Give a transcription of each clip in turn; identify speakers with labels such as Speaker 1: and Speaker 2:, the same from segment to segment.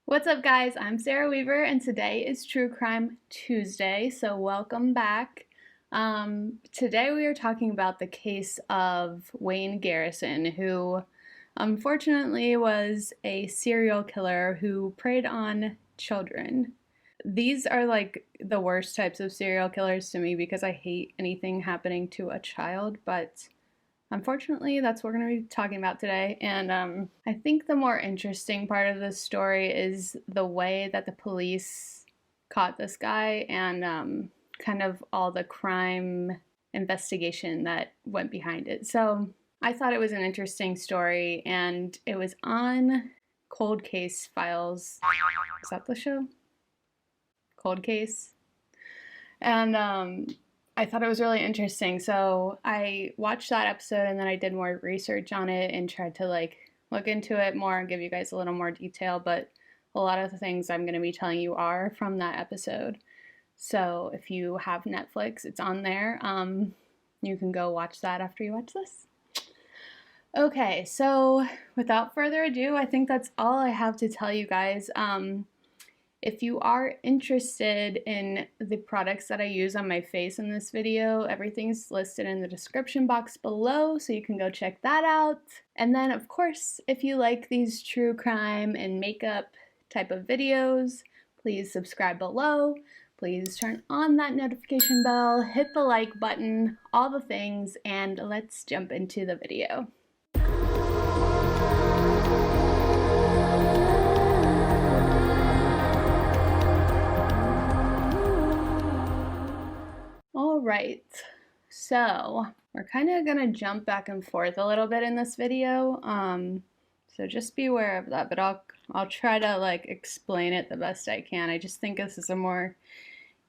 Speaker 1: What's up, guys? I'm Sarah Weaver, and today is True Crime Tuesday, so welcome back. Today we are talking about the case of Wayne Garrison, who unfortunately was a serial killer who preyed on children. These are like the worst types of serial killers to me because I hate anything happening to a child, but unfortunately, that's what we're going to be talking about today. And I think the more interesting part of this story is the way that the police caught this guy and kind of all the crime investigation that went behind it. So I thought it was an interesting story, and it was on Cold Case Files. Is that the show? Cold Case. And I thought it was really interesting. So I watched that episode and then I did more research on it and tried to look into it more and give you guys a little more detail. But a lot of the things I'm going to be telling you are from that episode. So if you have Netflix, it's on there. You can go watch that after you watch this. Okay, so without further ado, I think that's all I have to tell you guys. If you are interested in the products that I use on my face in this video, everything's listed in the description box below, so you can go check that out. And then, of course, if you like these true crime and makeup type of videos, please subscribe below. Please turn on that notification bell, hit the like button, all the things, and let's jump into the video. Alright, so we're kind of going to jump back and forth a little bit in this video, so just be aware of that, but I'll try to explain it the best I can. I just think this is a more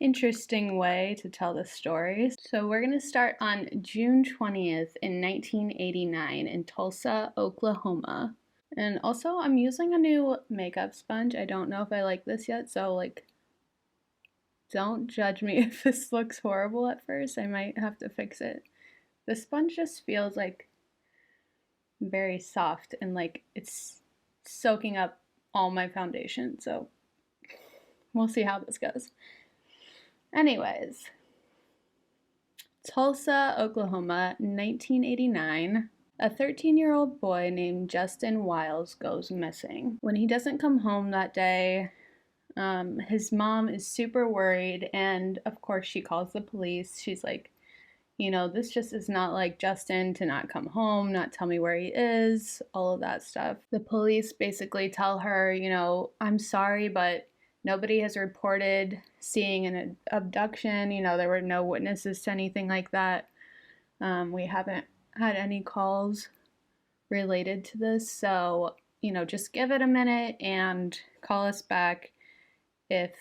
Speaker 1: interesting way to tell the story. So we're going to start on June 20th in 1989 in Tulsa, Oklahoma. And also, I'm using a new makeup sponge. I don't know if I like this yet, so don't judge me if this looks horrible at first. I might have to fix it. The sponge just feels very soft and it's soaking up all my foundation, so we'll see how this goes. Anyways, Tulsa, Oklahoma, 1989. A 13-year-old boy named Justin Wiles goes missing. When he doesn't come home that day, his mom is super worried, and of course she calls the police. She's like, this just is not like Justin to not come home, not tell me where he is, all of that stuff. The police basically tell her, I'm sorry, but nobody has reported seeing an abduction. There were no witnesses to anything like that. We haven't had any calls related to this, so, just give it a minute and call us back if,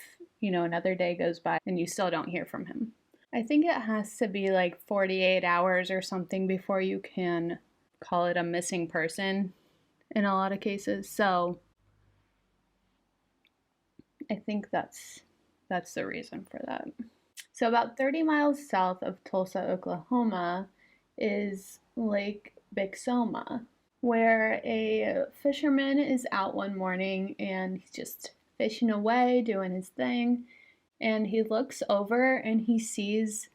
Speaker 1: another day goes by and you still don't hear from him. I think it has to be 48 hours or something before you can call it a missing person in a lot of cases. So I think that's the reason for that. So about 30 miles south of Tulsa, Oklahoma is Lake Bixoma, where a fisherman is out one morning and he's just fishing away, doing his thing, and he looks over and he sees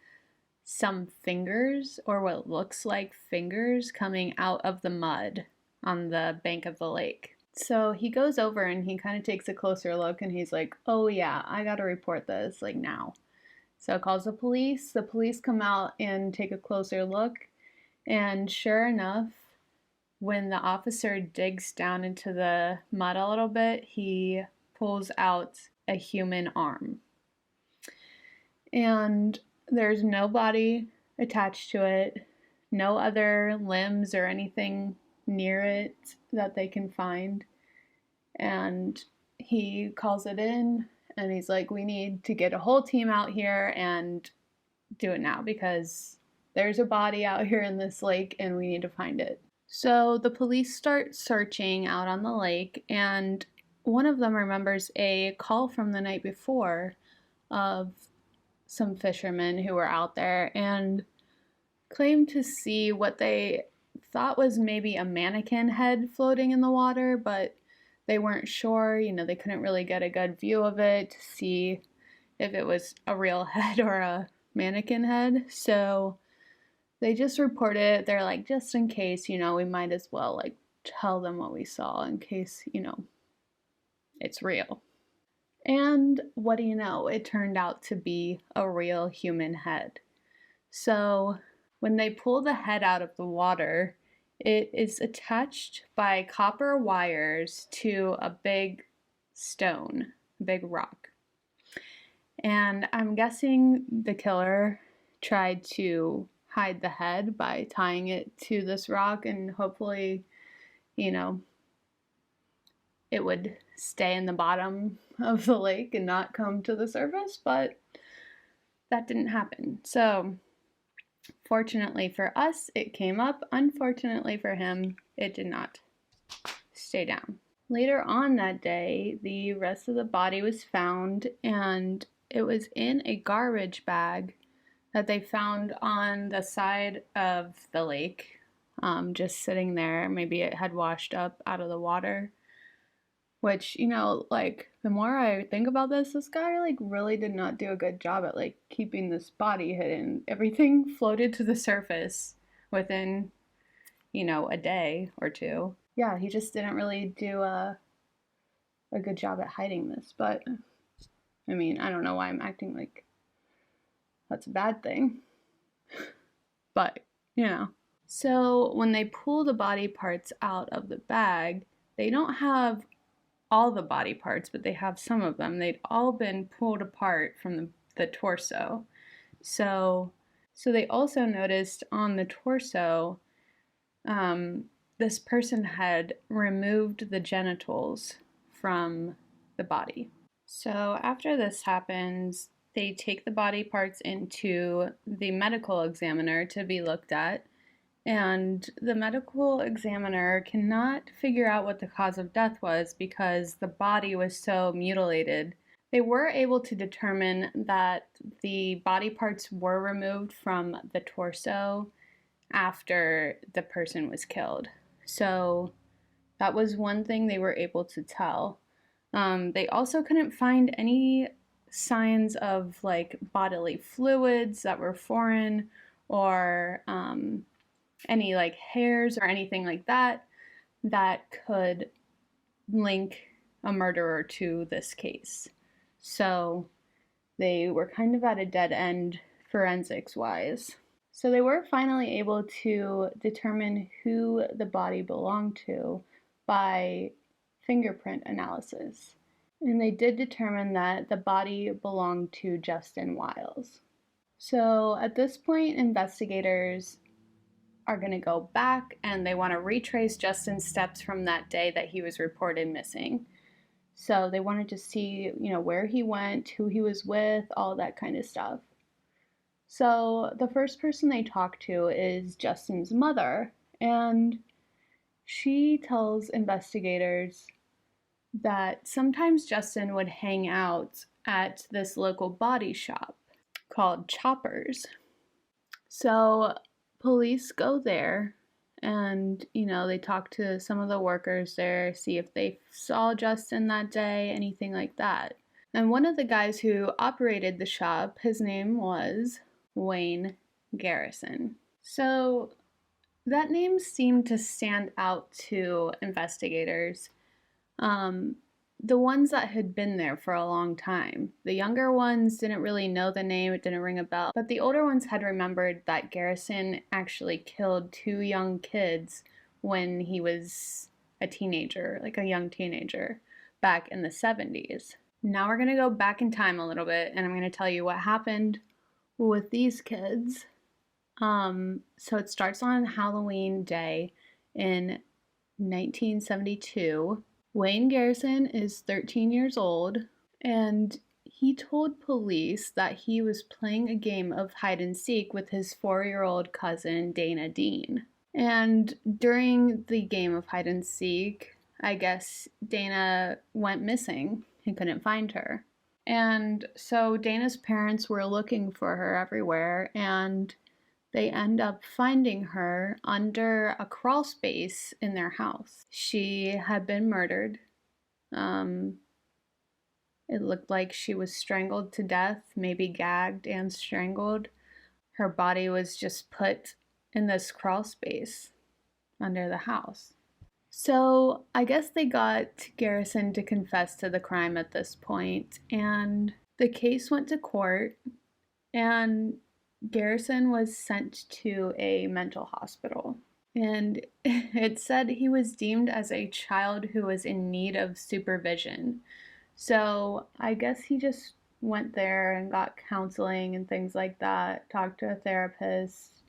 Speaker 1: some fingers, or what looks like fingers, coming out of the mud on the bank of the lake. So he goes over and he kind of takes a closer look and he's like, oh yeah, I gotta report this now. So calls the police. The police come out and take a closer look, and sure enough, when the officer digs down into the mud a little bit, he pulls out a human arm. And there's no body attached to it, no other limbs or anything near it that they can find. And he calls it in and he's like, we need to get a whole team out here and do it now because there's a body out here in this lake and we need to find it. So the police start searching out on the lake, and one of them remembers a call from the night before of some fishermen who were out there and claimed to see what they thought was maybe a mannequin head floating in the water, but they weren't sure, you know, they couldn't really get a good view of it to see if it was a real head or a mannequin head. So they just reported it. They're like, just in case, you know, we might as well like tell them what we saw in case, you know, it's real. And what do you know? It turned out to be a real human head. So when they pull the head out of the water, it is attached by copper wires to a big stone, a big rock. And I'm guessing the killer tried to hide the head by tying it to this rock, and hopefully, you know, it would stay in the bottom of the lake and not come to the surface, but that didn't happen. So fortunately for us, it came up. Unfortunately for him, it did not stay down. Later on that day, the rest of the body was found, and it was in a garbage bag that they found on the side of the lake, just sitting there. Maybe it had washed up out of the water, which, you know, like, the more I think about this guy, like, really did not do a good job at, like, keeping this body hidden. Everything floated to the surface within, you know, a day or two. Yeah, he just didn't really do a good job at hiding this, but, I mean, I don't know why I'm acting like that's a bad thing, but, you know. So when they pull the body parts out of the bag, they don't have all the body parts, but they have some of them. They'd all been pulled apart from the torso. So they also noticed on the torso, this person had removed the genitals from the body. So after this happens, they take the body parts into the medical examiner to be looked at, and the medical examiner cannot figure out what the cause of death was because the body was so mutilated. They were able to determine that the body parts were removed from the torso after the person was killed. So that was one thing they were able to tell. They also couldn't find any signs of like bodily fluids that were foreign, or any like hairs or anything like that that could link a murderer to this case. So they were kind of at a dead end forensics wise. So they were finally able to determine who the body belonged to by fingerprint analysis. And they did determine that the body belonged to Justin Wiles. So at this point, investigators are going to go back and they want to retrace Justin's steps from that day that he was reported missing. So they wanted to see, you know, where he went, who he was with, all that kind of stuff. So the first person they talk to is Justin's mother, and she tells investigators that sometimes Justin would hang out at this local body shop called Choppers. So police go there and, you know, they talk to some of the workers there, see if they saw Justin that day, anything like that. And one of the guys who operated the shop, his name was Wayne Garrison. So that name seemed to stand out to investigators. The ones that had been there for a long time. The younger ones didn't really know the name, it didn't ring a bell, but the older ones had remembered that Garrison actually killed 2 young kids when he was a teenager, like a young teenager, back in the 70s. Now we're going to go back in time a little bit, and I'm going to tell you what happened with these kids. So it starts on Halloween Day in 1972. Wayne Garrison is 13 years old, and he told police that he was playing a game of hide and seek with his 4-year-old cousin, Dana Dean. And during the game of hide and seek, I guess Dana went missing and couldn't find her. And so Dana's parents were looking for her everywhere, and they end up finding her under a crawl space in their house. She had been murdered, It looked like she was strangled to death, maybe gagged and strangled. Her body was just put in this crawl space under the house. So I guess they got Garrison to confess to the crime at this point, and the case went to court, and Garrison was sent to a mental hospital. And it said he was deemed as a child who was in need of supervision. So I guess he just went there and got counseling and things like that, talked to a therapist.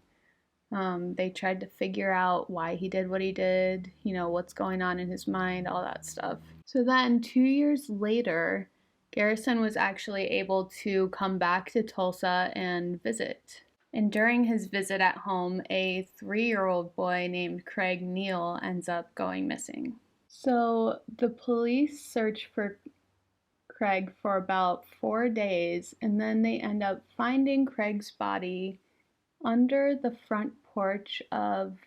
Speaker 1: They tried to figure out why he did what he did, what's going on in his mind, all that stuff. So then 2 years later, Garrison was actually able to come back to Tulsa and visit. And during his visit at home, a 3-year-old boy named Craig Neal ends up going missing. So the police search for Craig for about 4 days, and then they end up finding Craig's body under the front porch of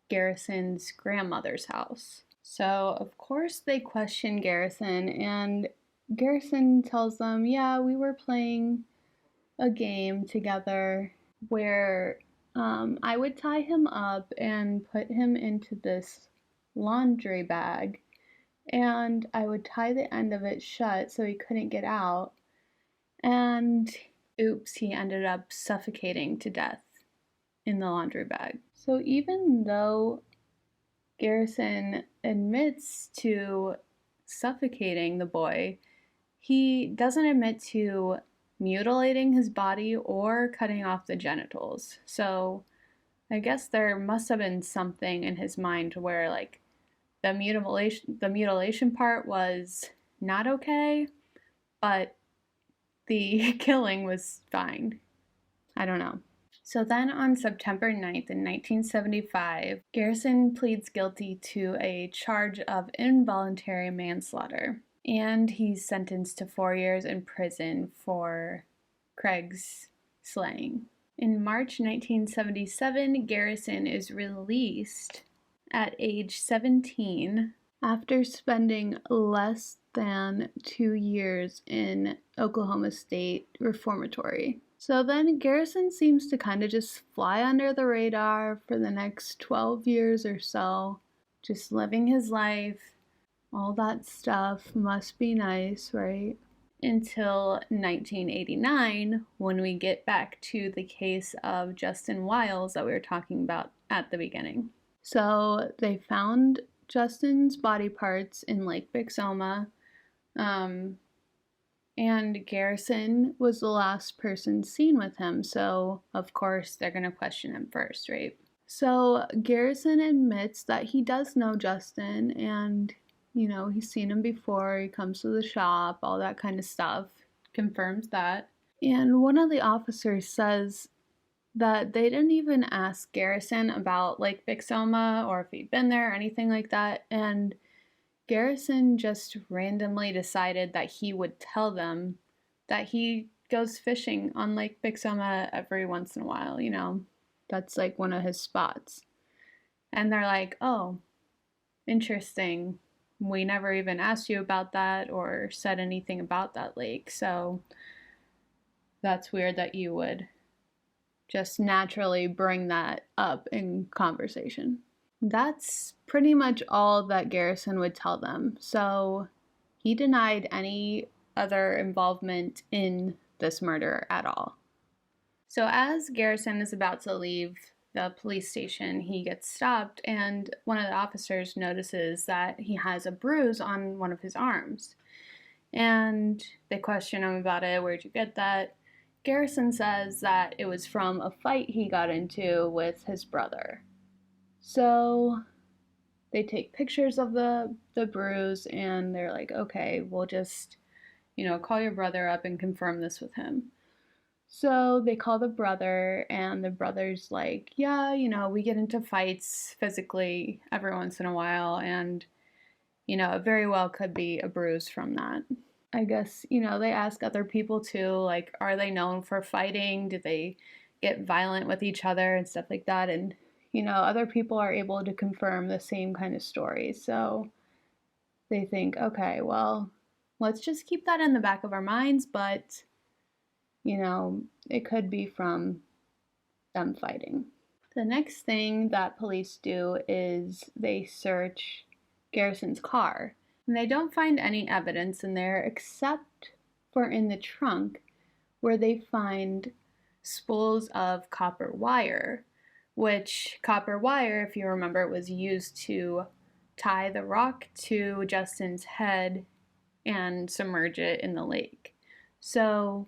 Speaker 1: Garrison's grandmother's house. So, of course, they question Garrison, and Garrison tells them, yeah, we were playing a game together where I would tie him up and put him into this laundry bag, and I would tie the end of it shut so he couldn't get out, and oops, he ended up suffocating to death in the laundry bag. So even though Garrison admits to suffocating the boy, he doesn't admit to mutilating his body or cutting off the genitals. So I guess there must have been something in his mind where like the mutilation part was not okay, but the killing was fine. I don't know. So then on September 9th in 1975, Garrison pleads guilty to a charge of involuntary manslaughter, and he's sentenced to 4 years in prison for Craig's slaying. In March 1977, Garrison is released at age 17 after spending less than 2 years in Oklahoma State Reformatory. So then Garrison seems to kind of just fly under the radar for the next 12 years or so, just living his life. All that stuff must be nice, right? Until 1989, when we get back to the case of Justin Wiles that we were talking about at the beginning. So they found Justin's body parts in Lake Bixoma, and Garrison was the last person seen with him, so of course they're going to question him first, right? So Garrison admits that he does know Justin, and he's seen him before, he comes to the shop, all that kind of stuff, confirms that. And one of the officers says that they didn't even ask Garrison about Lake Bixoma or if he'd been there or anything like that, and Garrison just randomly decided that he would tell them that he goes fishing on Lake Bixoma every once in a while, that's like one of his spots. And they're like, oh, interesting. We never even asked you about that or said anything about that lake, so that's weird that you would just naturally bring that up in conversation. That's pretty much all that Garrison would tell them, so he denied any other involvement in this murder at all. So as Garrison is about to leave the police station, he gets stopped, and one of the officers notices that he has a bruise on one of his arms. And they question him about it. Where'd you get that? Garrison says that it was from a fight he got into with his brother. So they take pictures of the bruise, and they're like, okay, we'll just, call your brother up and confirm this with him. So they call the brother, and the brother's like, yeah, we get into fights physically every once in a while, and, it very well could be a bruise from that. I guess, they ask other people too, like, are they known for fighting? Do they get violent with each other and stuff like that? And other people are able to confirm the same kind of story. So they think, okay, well, let's just keep that in the back of our minds, but, you know, it could be from them fighting. The next thing that police do is they search Garrison's car, and they don't find any evidence in there except for in the trunk, where they find spools of copper wire, which copper wire, if you remember, was used to tie the rock to Justin's head and submerge it in the lake. So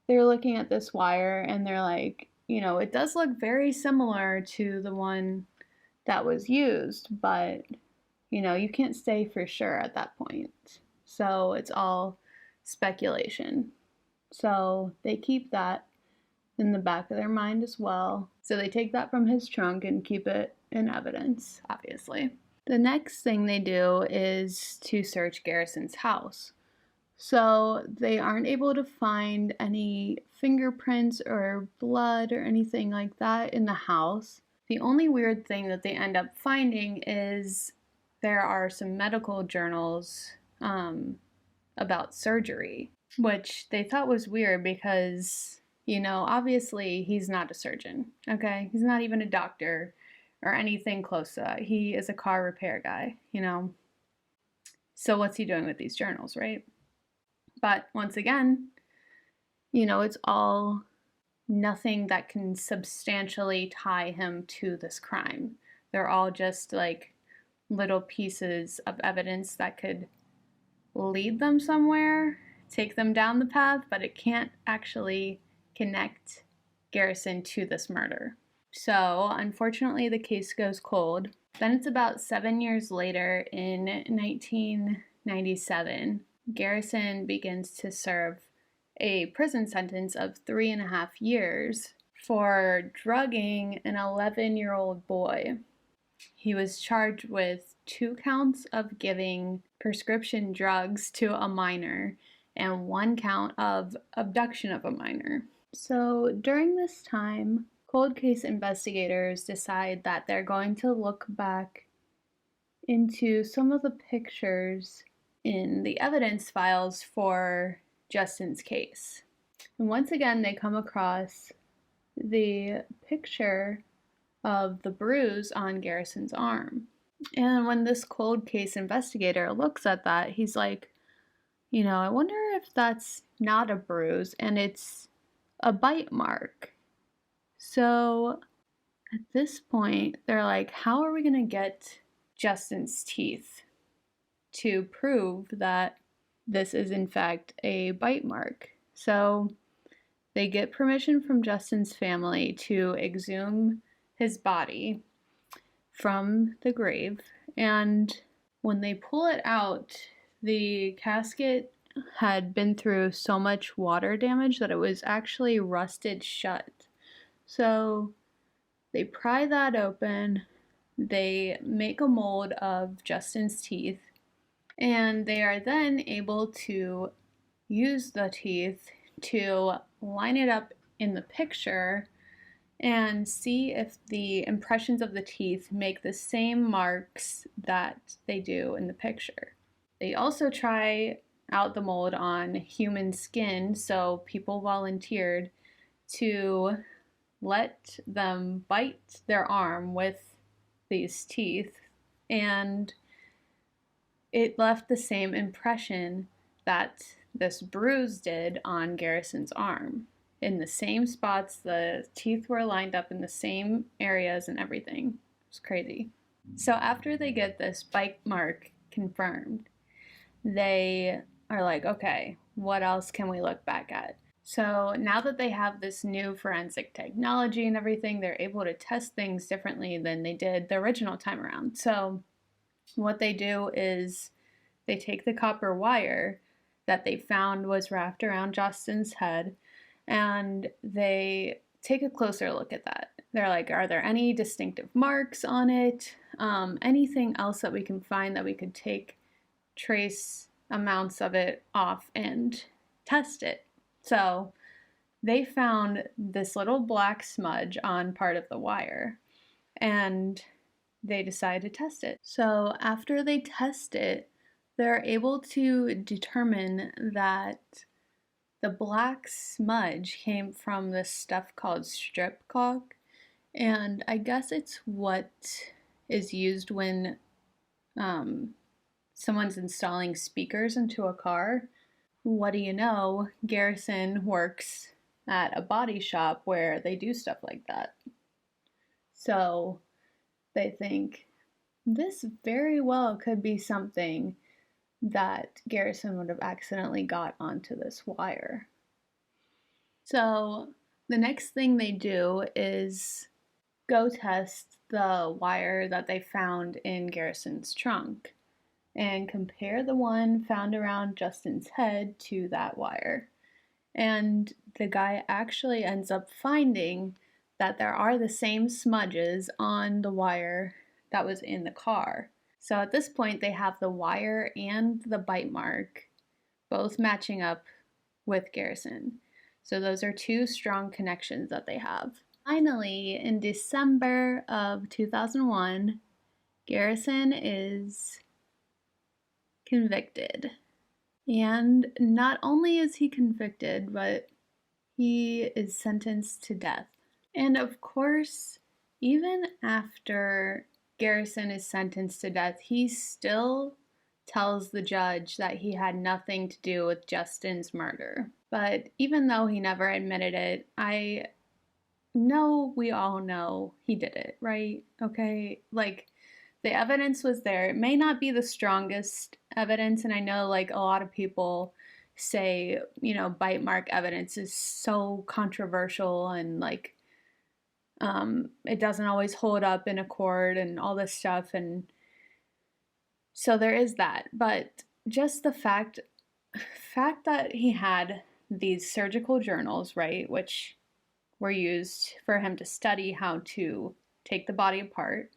Speaker 1: they're looking at this wire and they're like, you know, it does look very similar to the one that was used, but, you know, you can't say for sure at that point. So it's all speculation. So they keep that in the back of their mind as well. So they take that from his trunk and keep it in evidence, obviously. The next thing they do is to search Garrison's house. So they aren't able to find any fingerprints or blood or anything like that in the house. The only weird thing that they end up finding is there are some medical journals about surgery, which they thought was weird because, you know, obviously he's not a surgeon, okay? He's not even a doctor or anything close to that. He is a car repair guy, you know? So what's he doing with these journals, right? But once again, you know, it's all nothing that can substantially tie him to this crime. They're all just like little pieces of evidence that could lead them somewhere, take them down the path, but it can't actually connect Garrison to this murder. So, unfortunately, the case goes cold. Then it's about 7 years later, in 1997, Garrison begins to serve a prison sentence of 3.5 years for drugging an 11-year-old boy. He was charged with 2 counts of giving prescription drugs to a minor and 1 count of abduction of a minor. So during this time, cold case investigators decide that they're going to look back into some of the pictures in the evidence files for Justin's case. And once again, they come across the picture of the bruise on Garrison's arm. And when this cold case investigator looks at that, he's like, you know, I wonder if that's not a bruise and it's a bite mark. So at this point, they're like, how are we going to get Justin's teeth to prove that this is in fact a bite mark? So they get permission from Justin's family to exhume his body from the grave, and when they pull it out, the casket had been through so much water damage that it was actually rusted shut. So they pry that open, they make a mold of Justin's teeth, and they are then able to use the teeth to line it up in the picture and see if the impressions of the teeth make the same marks that they do in the picture. They also try out the mold on human skin, so people volunteered to let them bite their arm with these teeth, and it left the same impression that this bruise did on Garrison's arm. In the same spots, the teeth were lined up in the same areas and everything. It's crazy. So after they get this bite mark confirmed, they are like, okay, what else can we look back at? So now that they have this new forensic technology and everything, they're able to test things differently than they did the original time around. So what they do is they take the copper wire that they found was wrapped around Justin's head, and they take a closer look at that. They're like, are there any distinctive marks on it? Anything else that we can find that we could take trace amounts of it off and test it? So they found this little black smudge on part of the wire, and they decided to test it. So after they test it, they're able to determine that the black smudge came from this stuff called strip caulk, and I guess it's what is used when someone's installing speakers into a car. What do you know? Garrison works at a body shop where they do stuff like that. So they think this very well could be something that Garrison would have accidentally got onto this wire. So the next thing they do is go test the wire that they found in Garrison's trunk and compare the one found around Justin's head to that wire. And the guy actually ends up finding that there are the same smudges on the wire that was in the car. So at this point, they have the wire and the bite mark both matching up with Garrison. So those are two strong connections that they have. Finally, in December of 2001, Garrison is convicted. And not only is he convicted, but he is sentenced to death. And of course, even after Garrison is sentenced to death, he still tells the judge that he had nothing to do with Justin's murder. But even though he never admitted it, I know we all know he did it, right? Okay, like, the evidence was there. It may not be the strongest evidence, and I know like a lot of people say, you know, bite mark evidence is so controversial and like it doesn't always hold up in a court and all this stuff, and so there is that. But just the fact that he had these surgical journals, right, which were used for him to study how to take the body apart.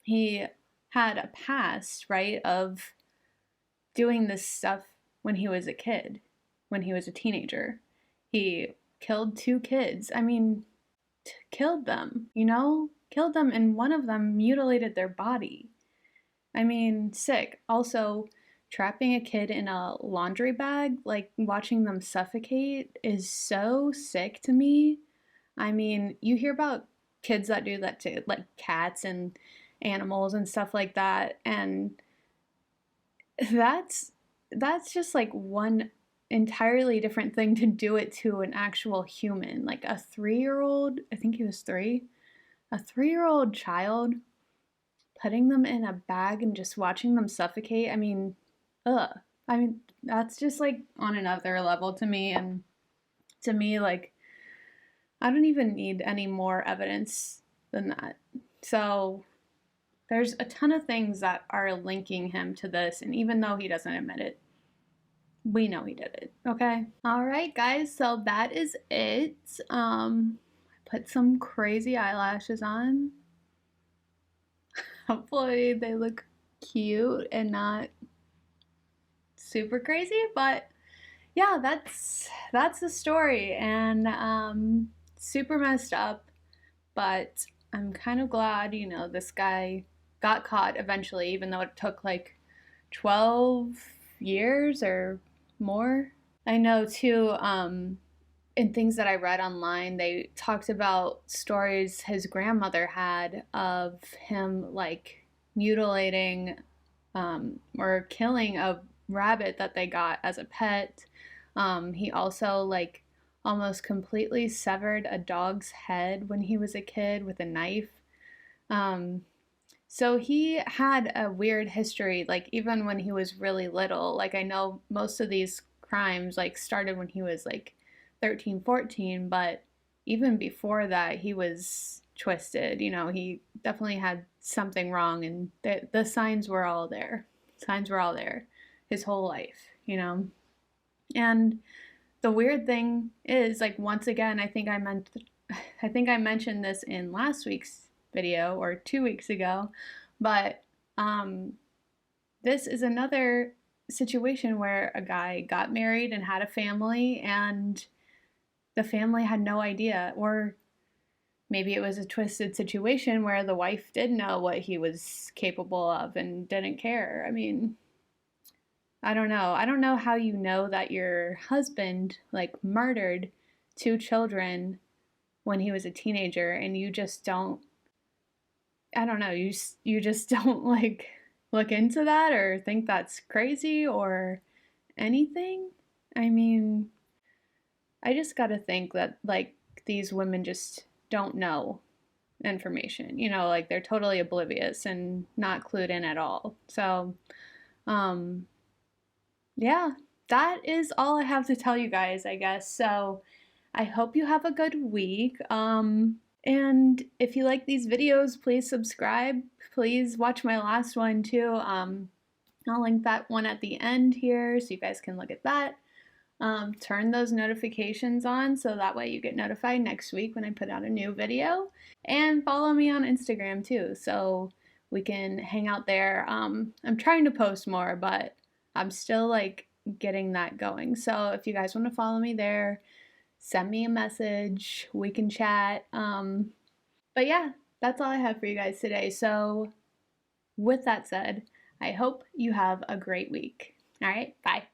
Speaker 1: He had a past, right, of doing this stuff when he was a kid, when he was a teenager. He killed 2 kids. I mean, killed them, you know? Killed them, and one of them mutilated their body. I mean, sick. Also, trapping a kid in a laundry bag, like watching them suffocate, is so sick to me. I mean, you hear about kids that do that to like cats and animals and stuff like that, and that's just like one entirely different thing to do it to an actual human, like a 3-year-old. I think he was 3. A 3-year-old child, putting them in a bag and just watching them suffocate. I mean, ugh. I mean, that's just like on another level to me, and to me, like, I don't even need any more evidence than that. So there's a ton of things that are linking him to this, and even though he doesn't admit it, we know he did it, okay? All right, guys, so that is it. I put some crazy eyelashes on. Hopefully they look cute and not super crazy, but yeah, that's the story, and super messed up, but I'm kind of glad, you know, this guy got caught eventually, even though it took like 12 years or more. I know too, in things that I read online, they talked about stories his grandmother had of him like mutilating or killing a rabbit that they got as a pet. He also like almost completely severed a dog's head when he was a kid with a knife. So he had a weird history, like even when he was really little. Like I know most of these crimes like started when he was like 13, 14, but even before that he was twisted. You know, he definitely had something wrong, and the signs were all there. Signs were all there his whole life, you know. And the weird thing is, like, once again, I think I mentioned this in last week's video or 2 weeks ago, but this is another situation where a guy got married and had a family, and the family had no idea, or maybe it was a twisted situation where the wife did know what he was capable of and didn't care. I mean, I don't know. I don't know how you know that your husband like murdered two children when he was a teenager and you just don't, I don't know, you just don't like look into that or think that's crazy or anything. I mean, I just got to think that like these women just don't know information. You know, like they're totally oblivious and not clued in at all. So, um yeah, that is all I have to tell you guys, I guess. So, I hope you have a good week. And if you like these videos, please subscribe. Please watch my last one too. I'll link that one at the end here so you guys can look at that. Turn those notifications on so that way you get notified next week when I put out a new video. And follow me on Instagram too so we can hang out there. I'm trying to post more, but I'm still like getting that going. So if you guys want to follow me there, send me a message. We can chat. But yeah, that's all I have for you guys today. So with that said, I hope you have a great week. All right, bye.